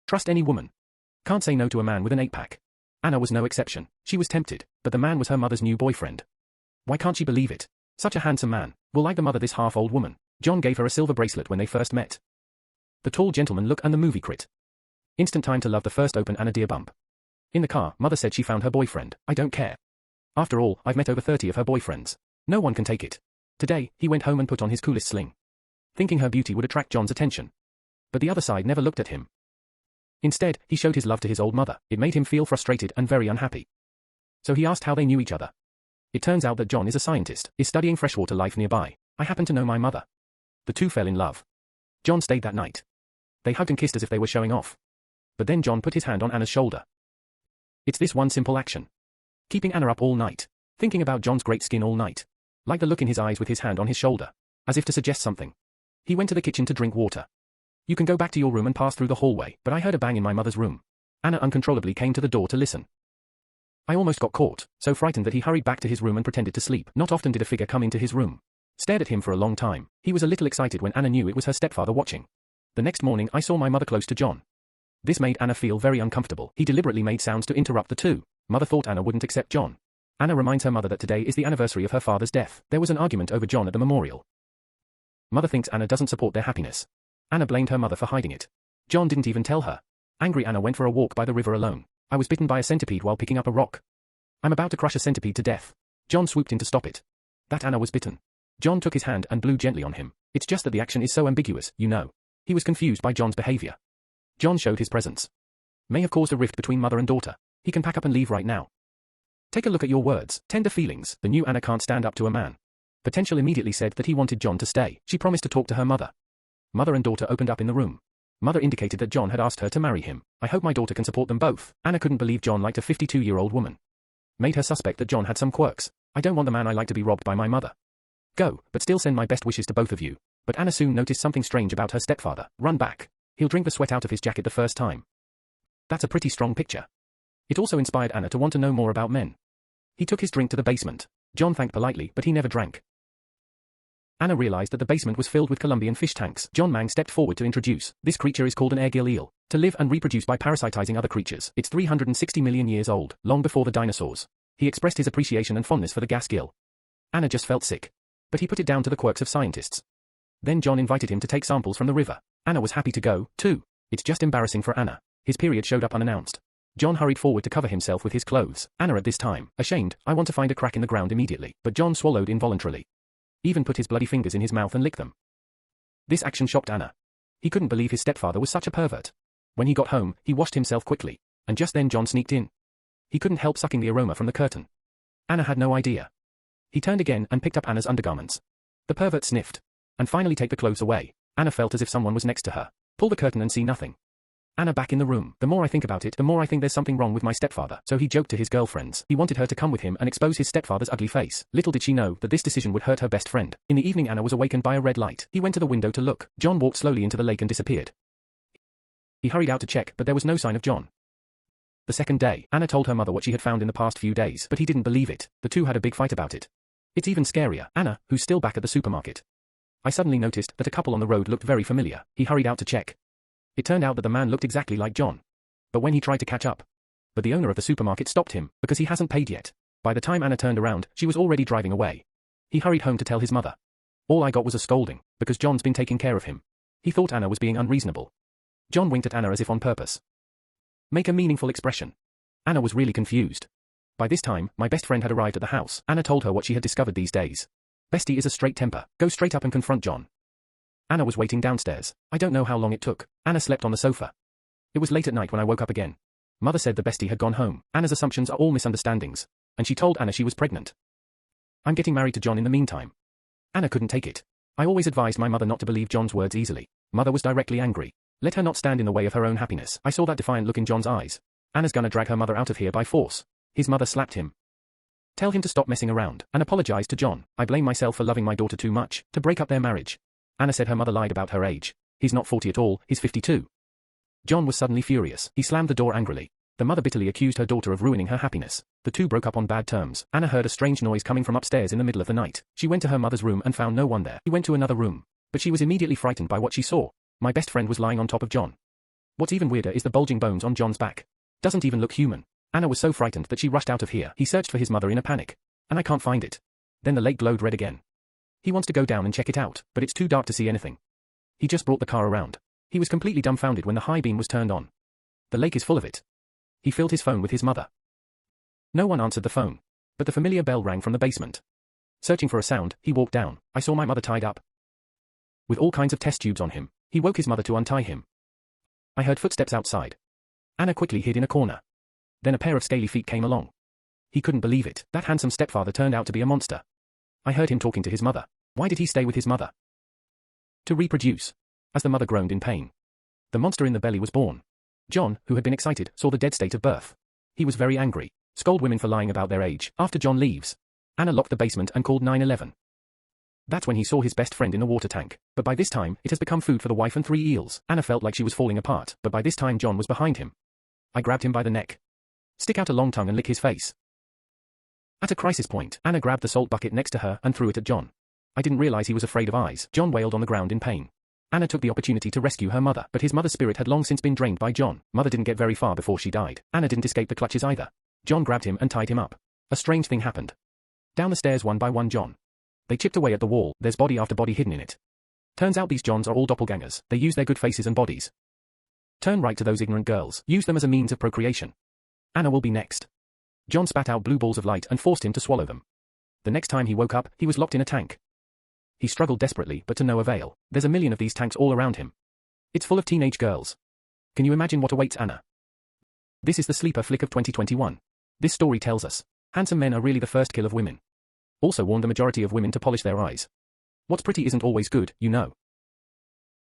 Trust any woman. Can't say no to a man with an 8-pack. Anna was no exception. She was tempted, but the man was her mother's new boyfriend. Why can't she believe it? Such a handsome man, will like the mother this half-old woman. John gave her a silver bracelet when they first met. The tall gentleman look and the movie crit. Instant time to love the first open Anna dear bump. In the car, mother said she found her boyfriend. I don't care. After all, I've met over 30 of her boyfriends. No one can take it. Today, he went home and put on his coolest sling. Thinking her beauty would attract John's attention. But the other side never looked at him. Instead, he showed his love to his old mother. It made him feel frustrated and very unhappy. So he asked how they knew each other. It turns out that John is a scientist, is studying freshwater life nearby. I happen to know my mother. The two fell in love. John stayed that night. They hugged and kissed as if they were showing off. But then John put his hand on Anna's shoulder. It's this one simple action. Keeping Anna up all night. Thinking about John's great skin all night. Like the look in his eyes with his hand on his shoulder. As if to suggest something. He went to the kitchen to drink water. You can go back to your room and pass through the hallway, but I heard a bang in my mother's room. Anna uncontrollably came to the door to listen. I almost got caught, so frightened that he hurried back to his room and pretended to sleep. Not often did a figure come into his room. Stared at him for a long time. He was a little excited when Anna knew it was her stepfather watching. The next morning I saw my mother close to John. This made Anna feel very uncomfortable. He deliberately made sounds to interrupt the two. Mother thought Anna wouldn't accept John. Anna reminds her mother that today is the anniversary of her father's death. There was an argument over John at the memorial. Mother thinks Anna doesn't support their happiness. Anna blamed her mother for hiding it. John didn't even tell her. Angry Anna went for a walk by the river alone. I was bitten by a centipede while picking up a rock. I'm about to crush a centipede to death. John swooped in to stop it. That Anna was bitten. John took his hand and blew gently on him. It's just that the action is so ambiguous, you know. He was confused by John's behavior. John showed his presence. May have caused a rift between mother and daughter. He can pack up and leave right now. Take a look at your words. Tender feelings. The new Anna can't stand up to a man. Potential immediately said that he wanted John to stay. She promised to talk to her mother. Mother and daughter opened up in the room. Mother indicated that John had asked her to marry him. I hope my daughter can support them both. Anna couldn't believe John liked a 52-year-old woman. Made her suspect that John had some quirks. I don't want the man I like to be robbed by my mother. Go, but still send my best wishes to both of you. But Anna soon noticed something strange about her stepfather. Run back. He'll drink the sweat out of his jacket the first time. That's a pretty strong picture. It also inspired Anna to want to know more about men. He took his drink to the basement. John thanked politely, but he never drank. Anna realized that the basement was filled with Colombian fish tanks. John Mang stepped forward to introduce. This creature is called an airgill eel. To live and reproduce by parasitizing other creatures. It's 360 million years old, long before the dinosaurs. He expressed his appreciation and fondness for the gas gill. Anna just felt sick. But he put it down to the quirks of scientists. Then John invited him to take samples from the river. Anna was happy to go, too. It's just embarrassing for Anna. His period showed up unannounced. John hurried forward to cover himself with his clothes. Anna at this time, ashamed, I want to find a crack in the ground immediately. But John swallowed involuntarily. Even put his bloody fingers in his mouth and licked them. This action shocked Anna. He couldn't believe his stepfather was such a pervert. When he got home, he washed himself quickly. And just then John sneaked in. He couldn't help sucking the aroma from the curtain. Anna had no idea. He turned again and picked up Anna's undergarments. The pervert sniffed. And finally take the clothes away. Anna felt as if someone was next to her. Pull the curtain and see nothing. Anna back in the room. The more I think about it, the more I think there's something wrong with my stepfather. So he joked to his girlfriends. He wanted her to come with him and expose his stepfather's ugly face. Little did she know that this decision would hurt her best friend. In the evening Anna was awakened by a red light. He went to the window to look. John walked slowly into the lake and disappeared. He hurried out to check, but there was no sign of John. The second day, Anna told her mother what she had found in the past few days, but he didn't believe it. The two had a big fight about it. It's even scarier. Anna, who's still back at the supermarket. I suddenly noticed that a couple on the road looked very familiar. He hurried out to check. It turned out that the man looked exactly like John. But when he tried to catch up. But the owner of the supermarket stopped him, because he hasn't paid yet. By the time Anna turned around, she was already driving away. He hurried home to tell his mother. All I got was a scolding, because John's been taking care of him. He thought Anna was being unreasonable. John winked at Anna as if on purpose. Make a meaningful expression. Anna was really confused. By this time, my best friend had arrived at the house. Anna told her what she had discovered these days. Bestie is a straight temper. Go straight up and confront John. Anna was waiting downstairs. I don't know how long it took. Anna slept on the sofa. It was late at night when I woke up again. Mother said the bestie had gone home. Anna's assumptions are all misunderstandings. And she told Anna she was pregnant. I'm getting married to John in the meantime. Anna couldn't take it. I always advised my mother not to believe John's words easily. Mother was directly angry. Let her not stand in the way of her own happiness. I saw that defiant look in John's eyes. Anna's gonna drag her mother out of here by force. His mother slapped him. Tell him to stop messing around, and apologize to John. I blame myself for loving my daughter too much, to break up their marriage. Anna said her mother lied about her age. He's not 40 at all, he's 52. John was suddenly furious. He slammed the door angrily. The mother bitterly accused her daughter of ruining her happiness. The two broke up on bad terms. Anna heard a strange noise coming from upstairs in the middle of the night. She went to her mother's room and found no one there. She went to another room, but she was immediately frightened by what she saw. My best friend was lying on top of John. What's even weirder is the bulging bones on John's back. Doesn't even look human. Anna was so frightened that she rushed out of here. He searched for his mother in a panic. And I can't find it. Then the lake glowed red again. He wants to go down and check it out, but it's too dark to see anything. He just brought the car around. He was completely dumbfounded when the high beam was turned on. The lake is full of it. He filled his phone with his mother. No one answered the phone. But the familiar bell rang from the basement. Searching for a sound, he walked down. I saw my mother tied up with all kinds of test tubes on him. He woke his mother to untie him. I heard footsteps outside. Anna quickly hid in a corner. Then a pair of scaly feet came along. He couldn't believe it. That handsome stepfather turned out to be a monster. I heard him talking to his mother. Why did he stay with his mother? To reproduce. As the mother groaned in pain. The monster in the belly was born. John, who had been excited, saw the dead state of birth. He was very angry. Scold women for lying about their age. After John leaves, Anna locked the basement and called 911. That's when he saw his best friend in a water tank. But by this time, it has become food for the wife and 3 eels. Anna felt like she was falling apart, but by this time John was behind him. I grabbed him by the neck. Stick out a long tongue and lick his face. At a crisis point, Anna grabbed the salt bucket next to her and threw it at John. I didn't realize he was afraid of eyes. John wailed on the ground in pain. Anna took the opportunity to rescue her mother, but his mother's spirit had long since been drained by John. Mother didn't get very far before she died. Anna didn't escape the clutches either. John grabbed him and tied him up. A strange thing happened. Down the stairs one by one John. They chipped away at the wall. There's body after body hidden in it. Turns out these Johns are all doppelgangers. They use their good faces and bodies. Turn right to those ignorant girls. Use them as a means of procreation. Anna will be next. John spat out blue balls of light and forced him to swallow them. The next time he woke up, he was locked in a tank. He struggled desperately, but to no avail. There's a million of these tanks all around him. It's full of teenage girls. Can you imagine what awaits Anna? This is the sleeper flick of 2021. This story tells us, handsome men are really the first kill of women. Also warned the majority of women to polish their eyes. What's pretty isn't always good, you know.